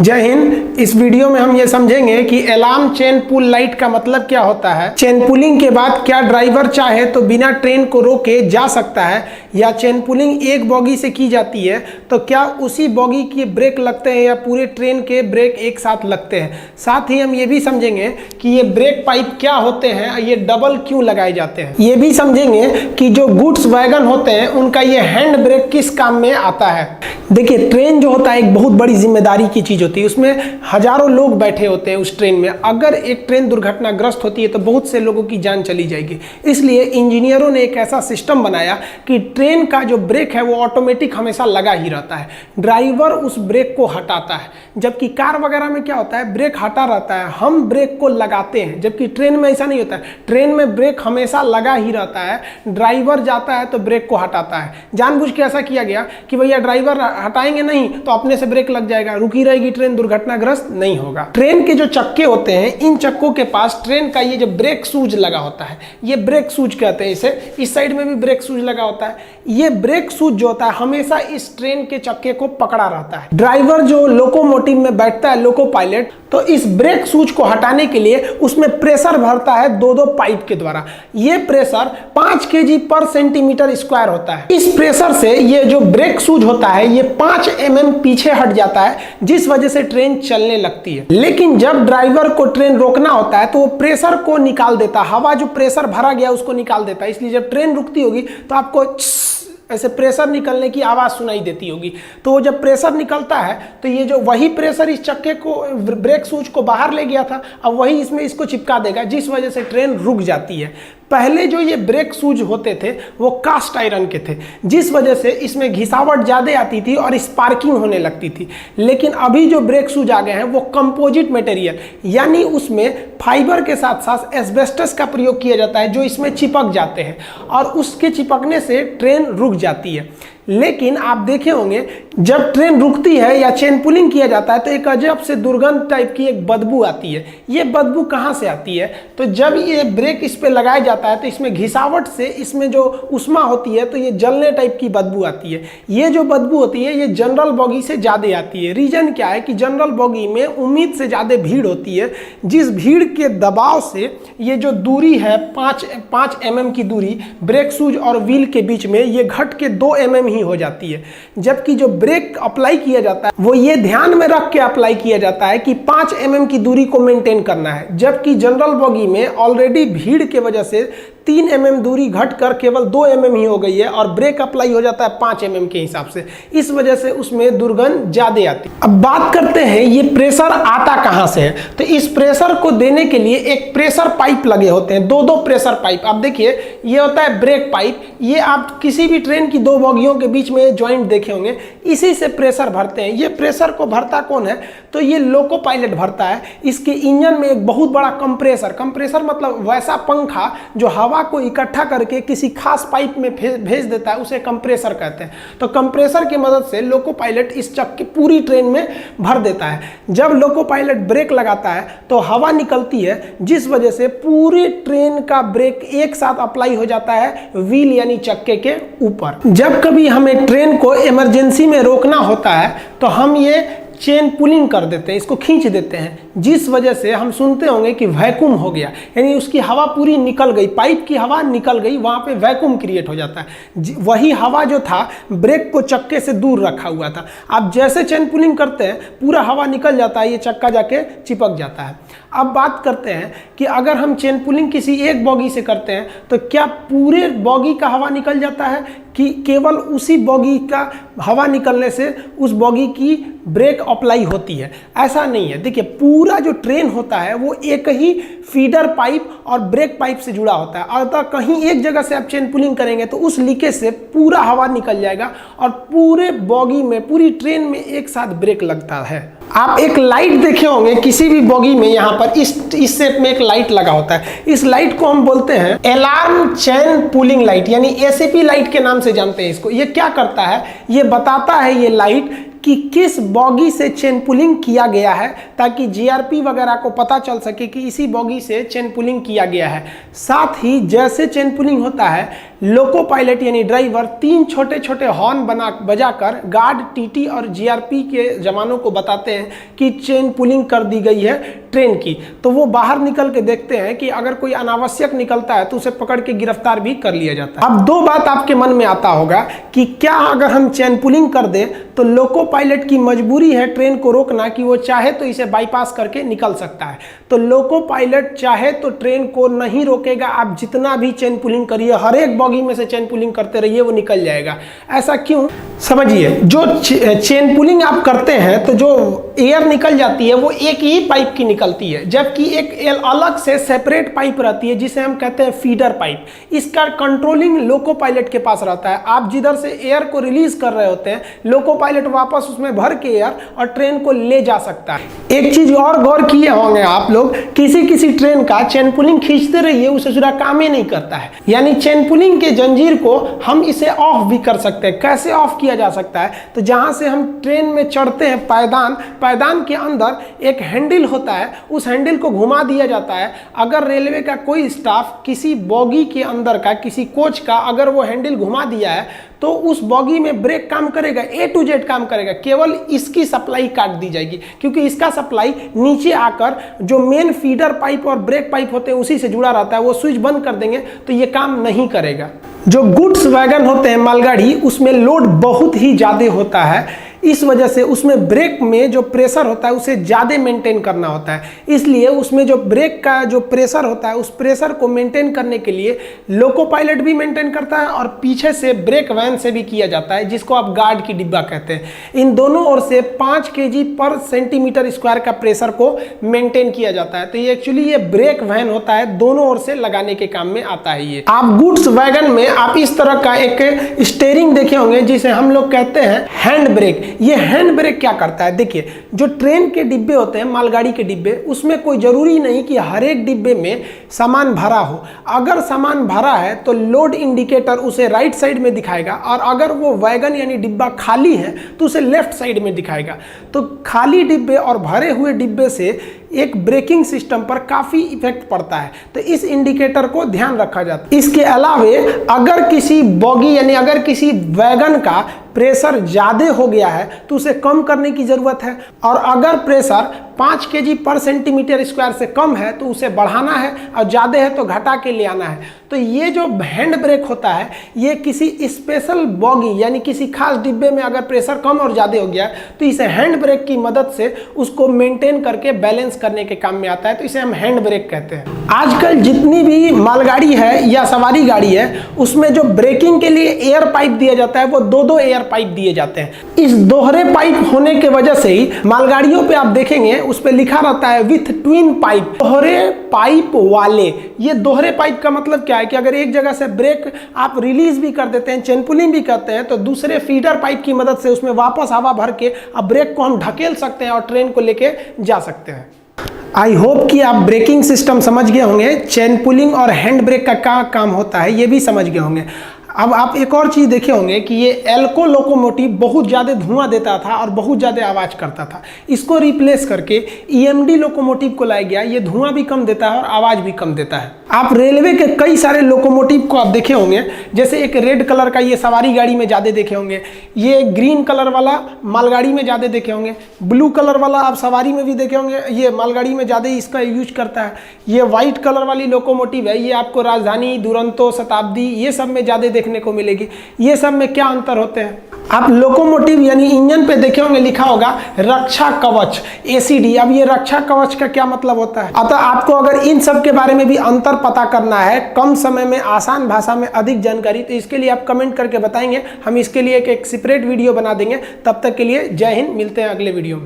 जय हिंद। इस वीडियो में हम ये समझेंगे कि अलार्म चेन पुल लाइट का मतलब क्या होता है। चेन पुलिंग के बाद क्या ड्राइवर चाहे तो बिना ट्रेन को रोके जा सकता है, या चेन पुलिंग एक बॉगी से की जाती है तो क्या उसी बॉगी के ब्रेक लगते हैं या पूरे ट्रेन के ब्रेक एक साथ लगते हैं। साथ ही हम ये भी समझेंगे कि ये ब्रेक पाइप क्या होते हैं, ये डबल क्यों लगाए जाते हैं। ये भी समझेंगे कि जो गुड्स वैगन होते हैं उनका ये हैंड ब्रेक किस काम में आता है। देखिए, ट्रेन जो होता है एक बहुत बड़ी जिम्मेदारी की चीज होती है, उसमें हजारों लोग बैठे होते हैं उस ट्रेन में। अगर एक ट्रेन दुर्घटनाग्रस्त होती है तो बहुत से लोगों की जान चली जाएगी। इसलिए इंजीनियरों ने एक ऐसा सिस्टम बनाया कि ट्रेन का जो ब्रेक है वो ऑटोमेटिक हमेशा लगा ही रहता है, ड्राइवर उस ब्रेक को हटाता है। जबकि कार वगैरह में क्या होता है, ब्रेक हटा रहता है, हम ब्रेक को लगाते हैं, जबकि ट्रेन में ऐसा नहीं होता है। ट्रेन में ब्रेक हमेशा लगा ही रहता है, ड्राइवर जाता है तो ब्रेक को हटाता है। जानबूझ के ऐसा किया गया कि भैया ड्राइवर हटाएंगे नहीं तो अपने से ब्रेक लग जाएगा, रुकी रहेगी ट्रेन, दुर्घटनाग्रस्त नहीं होगा। ट्रेन के जो चक्के होते हैं, इन चक्कों के पास ट्रेन का ये जो ब्रेक सूज लगा होता है, ये ब्रेक सूज कहते हैं इसे। इस साइड में भी ब्रेक सूज लगा होता है। ये ब्रेक सूज जो होता है हमेशा इस ट्रेन के चक्के को पकड़ा रहता है। ड्राइवर जो लोकोमोटिव में बैठता है, लोको पायलट, तो इस ब्रेक सूज को हटाने के लिए उसमें प्रेशर भरता है दो पाइप के द्वारा। ये प्रेशर 5 kg पर सेंटीमीटर स्क्वायर होता है। इस प्रेशर से ये जो ब्रेक सूज होता है ये 5 mm पीछे हट जाता है, जिस वजह से ट्रेन चलने लगती है। लेकिन जब ड्राइवर को ट्रेन रोकना होता है तो वो प्रेशर को निकाल देता है, हवा जो प्रेशर भरा गया उसको निकाल देता है। इसलिए जब ट्रेन रुकती होगी तो आपको ऐसे प्रेशर निकलने की आवाज सुनाई देती होगी। तो जब प्रेशर निकलता है तो ये जो वही प्रेशर इस चक्के को, ब्रेक सूज को बाहर ले गया था, अब वही इसमें इसको चिपका देगा, जिस वजह से ट्रेन रुक जाती है। पहले जो ये ब्रेक सूज होते थे वो कास्ट आयरन के थे, जिस वजह से इसमें घिसावट ज़्यादा आती थी और स्पार्किंग होने लगती थी। लेकिन अभी जो ब्रेक सूज आ गए हैं वो कंपोजिट मटेरियल, यानी उसमें फाइबर के साथ साथ एस्बेस्टस का प्रयोग किया जाता है, जो इसमें चिपक जाते हैं और उसके चिपकने से ट्रेन रुक जाती है। लेकिन आप देखे होंगे जब ट्रेन रुकती है या चेन पुलिंग किया जाता है तो एक अजब से दुर्गंध टाइप की एक बदबू आती है। ये बदबू कहाँ से आती है? तो जब ये ब्रेक इस पे लगाया जाता है तो इसमें घिसावट से इसमें जो उष्मा होती है तो ये जलने टाइप की बदबू आती है। ये जो बदबू होती है ये जनरल बॉगी से ज़्यादा आती है। रीजन क्या है कि जनरल बॉगी में उम्मीद से ज़्यादा भीड़ होती है, जिस भीड़ के दबाव से ये जो दूरी है 5 mm की दूरी ब्रेक सूज और व्हील के बीच में, ये घट के 2 mm ही हो जाती है। जबकि जो ब्रेक अप्लाई किया जाता है वो ये ध्यान में रख के अप्लाई किया जाता है कि 5 mm की दूरी को मेंटेन करना है। जबकि जनरल बॉगी में ऑलरेडी भीड़ के वजह से 3 mm दूरी घटकर केवल 2 mm ही हो गई है और ब्रेक अप्लाई हो जाता है 5 mm के हिसाब से। इस वजह से उसमें दुर्गंध ज्यादा आती है। अब बात करते हैं ये प्रेशर आता कहां से है। तो इस प्रेशर को देने के लिए एक प्रेशर पाइप लगे होते हैं, दो प्रेशर पाइप। आप देखिए, ये होता है ब्रेक पाइप, ये आप किसी भी ट्रेन की 2 बॉगियों के बीच में ज्वाइंट देखे होंगे, इसी से प्रेशर भरते हैं। ये प्रेशर को भरता कौन है? तो ये लोको पायलट भरता है। इसके इंजन में एक बहुत बड़ा कंप्रेसर मतलब वैसा पंखा जो हवा को इकट्ठा करके किसी खास पाइप में भेज देता है, उसे कंप्रेसर कहते हैं। तो कंप्रेसर की मदद से लोको पायलट इस चक्के पूरी ट्रेन में भर देता है। जब लोको पायलट ब्रेक लगाता है तो हवा निकलती है, जिस वजह से पूरी ट्रेन का ब्रेक एक साथ अप्लाई हो जाता है व्हील यानी चक्के के ऊपर। जब कभी हमें ट्रेन को इमरजेंसी में रोकना होता है तो हम ये चेन पुलिंग कर देते हैं, इसको खींच देते हैं, जिस वजह से हम सुनते होंगे कि वैक्यूम हो गया, यानी उसकी हवा पूरी निकल गई, पाइप की हवा निकल गई, वहाँ पे वैक्यूम क्रिएट हो जाता है। वही हवा जो था ब्रेक को चक्के से दूर रखा हुआ था। आप जैसे चेन पुलिंग करते हैं पूरा हवा निकल जाता है, ये चक्का जाके चिपक जाता है। अब बात करते हैं कि अगर हम चेन पुलिंग किसी एक बॉगी से करते हैं तो क्या पूरे बॉगी का हवा निकल जाता है कि केवल उसी बॉगी का हवा निकलने से उस बॉगी की ब्रेक अप्लाई होती है? ऐसा नहीं है। देखिए, पूरा जो ट्रेन होता है वो एक ही फीडर पाइप और ब्रेक पाइप से जुड़ा होता है। अगर कहीं एक जगह से आप चेन पुलिंग करेंगे तो उस लीकेज से पूरा हवा निकल जाएगा और पूरे बॉगी में, पूरी ट्रेन में एक साथ ब्रेक लगता है। आप एक लाइट देखे होंगे किसी भी बॉगी में, यहाँ पर इस शेप में एक लाइट लगा होता है। इस लाइट को हम बोलते हैं अलार्म चेन पुलिंग लाइट, यानी एसीपी लाइट के नाम से जानते हैं इसको। ये क्या करता है? ये बताता है ये लाइट कि किस बॉगी से चेन पुलिंग किया गया है, ताकि जीआरपी वगैरह को पता चल सके कि इसी बॉगी से चेन पुलिंग किया गया है। साथ ही जैसे चेन पुलिंग होता है, लोको पायलट यानी ड्राइवर 3 छोटे छोटे हॉर्न बजाकर गार्ड, टीटी और जीआरपी के जवानों को बताते हैं कि चेन पुलिंग कर दी गई है ट्रेन की। तो वो बाहर निकल के देखते हैं कि अगर कोई अनावश्यक निकलता है तो उसे पकड़ के गिरफ्तार भी कर लिया जाता है। अब 2 बात आपके मन में आता होगा कि क्या अगर हम चेन पुलिंग कर दें तो लोको पायलट की मजबूरी है ट्रेन को रोकना, कि वो चाहे तो इसे बाईपास करके निकल सकता है। तो लोको पायलट चाहे तो ट्रेन को नहीं रोकेगा, आप जितना भी चेन पुलिंग करिए, हर एक बॉगी में से चेन पुलिंग करते रहिए, वो निकल जाएगा। ऐसा क्यों? समझिए, जो चेन पुलिंग आप करते हैं तो जो एयर निकल जाती है वो एक ही पाइप की निकलती है, जबकि एक अलग से सेपरेट पाइप रहती है जिसे हम कहते हैं फीडर पाइप। इसका कंट्रोलिंग लोको पायलट के पास रहता है। आप जिधर से एयर को रिलीज कर रहे होते हैं, लोको पायलट वापस उसमें भर के एयर और ट्रेन को ले जा सकता है। एक चीज और गौर किए होंगे आप लोग, किसी ट्रेन का चेन पुलिंग खींचते रहिए, उसे जुड़ा काम ही नहीं करता है। यानी चेन पुलिंग के जंजीर को हम इसे ऑफ भी कर सकते हैं। कैसे ऑफ किया जा सकता है? तो जहां से हम ट्रेन में चढ़ते हैं, पायदान के अंदर एक हैंडल होता है, उस हैंडल को घुमा दिया जाता है। अगर रेलवे का कोई स्टाफ किसी बॉगी के अंदर का, किसी कोच का अगर वो हैंडल घुमा दिया है तो उस बॉगी में ब्रेक काम करेगा, A to Z काम करेगा, केवल इसकी सप्लाई काट दी जाएगी, क्योंकि इसका सप्लाई नीचे आकर जो मेन फीडर पाइप और ब्रेक पाइप होते हैं उसी से जुड़ा रहता है। वो स्विच बंद कर देंगे तो ये काम नहीं करेगा। जो गुड्स वैगन होते हैं, मालगाड़ी, उसमें लोड बहुत ही ज़्यादा होता है, इस वजह से उसमें ब्रेक में जो प्रेशर होता है उसे ज़्यादा मेंटेन करना होता है। इसलिए उसमें जो ब्रेक का जो प्रेशर होता है, उस प्रेशर को मेंटेन करने के लिए लोको पायलट भी मेंटेन करता है और पीछे से ब्रेक वैन से भी किया जाता है, जिसको आप गार्ड की डिब्बा कहते हैं। इन दोनों ओर से 5 kg पर सेंटीमीटर स्क्वायर का प्रेशर को मेंटेन किया जाता है। तो ये एक्चुअली ये ब्रेक वैन होता है, दोनों ओर से लगाने के काम में आता है। ये आप गुड्स वैगन में आप इस तरह का एक स्टीयरिंग देखे होंगे जिसे हम लोग कहते हैं हैंड ब्रेक। ये हैंड ब्रेक क्या करता है? देखिए, जो ट्रेन के डिब्बे होते हैं, मालगाड़ी के डिब्बे, उसमें कोई जरूरी नहीं कि हर एक डिब्बे में सामान भरा हो। अगर सामान भरा है तो लोड इंडिकेटर उसे राइट साइड में दिखाएगा, और अगर वो वैगन यानी डिब्बा खाली है तो उसे लेफ्ट साइड में दिखाएगा। तो खाली डिब्बे और भरे हुए डिब्बे से एक ब्रेकिंग सिस्टम पर काफ़ी इफेक्ट पड़ता है, तो इस इंडिकेटर को ध्यान रखा जाता है। इसके अलावे अगर किसी बॉगी यानी अगर किसी वैगन का प्रेशर ज़्यादा हो गया है तो उसे कम करने की ज़रूरत है, और अगर प्रेशर 5 kg पर सेंटीमीटर स्क्वायर से कम है तो उसे बढ़ाना है, और ज़्यादा है तो घटा के ले आना है। तो ये जो हैंड ब्रेक होता है, ये किसी स्पेशल बॉगी यानी किसी खास डिब्बे में अगर प्रेशर कम और ज़्यादा हो गया है तो इसे हैंड ब्रेक की मदद से उसको मेंटेन करके बैलेंस करने के काम में आता है। तो इसे हम हैंड ब्रेक कहते हैं। आजकल जितनी भी मालगाड़ी है या सवारी गाड़ी है, उसमें जो ब्रेकिंग के लिए एयर पाइप दिया जाता है वो 2-2 एयर पाइप दिए जाते हैं। इस दोहरे पाइप होने के वजह से ही मालगाड़ियों पे आप देखेंगे उस पे लिखा रहता है विथ ट्विन पाइप, दोहरे पाइप वाले। ये दोहरे पाइप का मतलब क्या है कि अगर एक जगह से ब्रेक आप रिलीज भी कर देते हैं, चेन पुलिंग भी करते हैं, तो दूसरे फीडर पाइप की मदद से उसमें वापस हवा भर के अब ब्रेक को हम ढकेल सकते हैं और ट्रेन को लेके जा सकते हैं। आई होप कि आप ब्रेकिंग सिस्टम समझ गए होंगे, चेन पुलिंग और हैंड ब्रेक का क्या काम होता है ये भी समझ गए होंगे। अब आप एक और चीज़ देखे होंगे कि ये एल्को लोकोमोटिव बहुत ज़्यादा धुआं देता था और बहुत ज़्यादा आवाज़ करता था। इसको रिप्लेस करके EMD लोकोमोटिव को लाया गया। ये धुआं भी कम देता है और आवाज़ भी कम देता है। आप रेलवे के कई सारे लोकोमोटिव को आप देखे होंगे, जैसे एक रेड कलर का ये सवारी गाड़ी में ज़्यादा देखे होंगे, ये ग्रीन कलर वाला मालगाड़ी में ज़्यादा देखे होंगे, ब्लू कलर वाला आप सवारी में भी देखे होंगे, ये मालगाड़ी में ज़्यादा इसका यूज करता है। ये वाइट कलर वाली लोकोमोटिव है, ये आपको राजधानी, दुरंतो, शताब्दी ये सब में ज़्यादा देखने को मिलेगी। ये सब में क्या अंतर होते हैं? आप लोकोमोटिव यानी इंजन पे देखे होंगे लिखा होगा रक्षा कवच ACD। अब ये रक्षा कवच का क्या मतलब होता है? अतः आपको अगर इन सब के बारे में भी अंतर पता करना है, कम समय में आसान भाषा में अधिक जानकारी, तो इसके लिए आप कमेंट करके बताएंगे, हम इसके लिए एक सेपरेट वीडियो बना देंगे। तब तक के लिए जय हिंद, मिलते हैं अगले वीडियो में।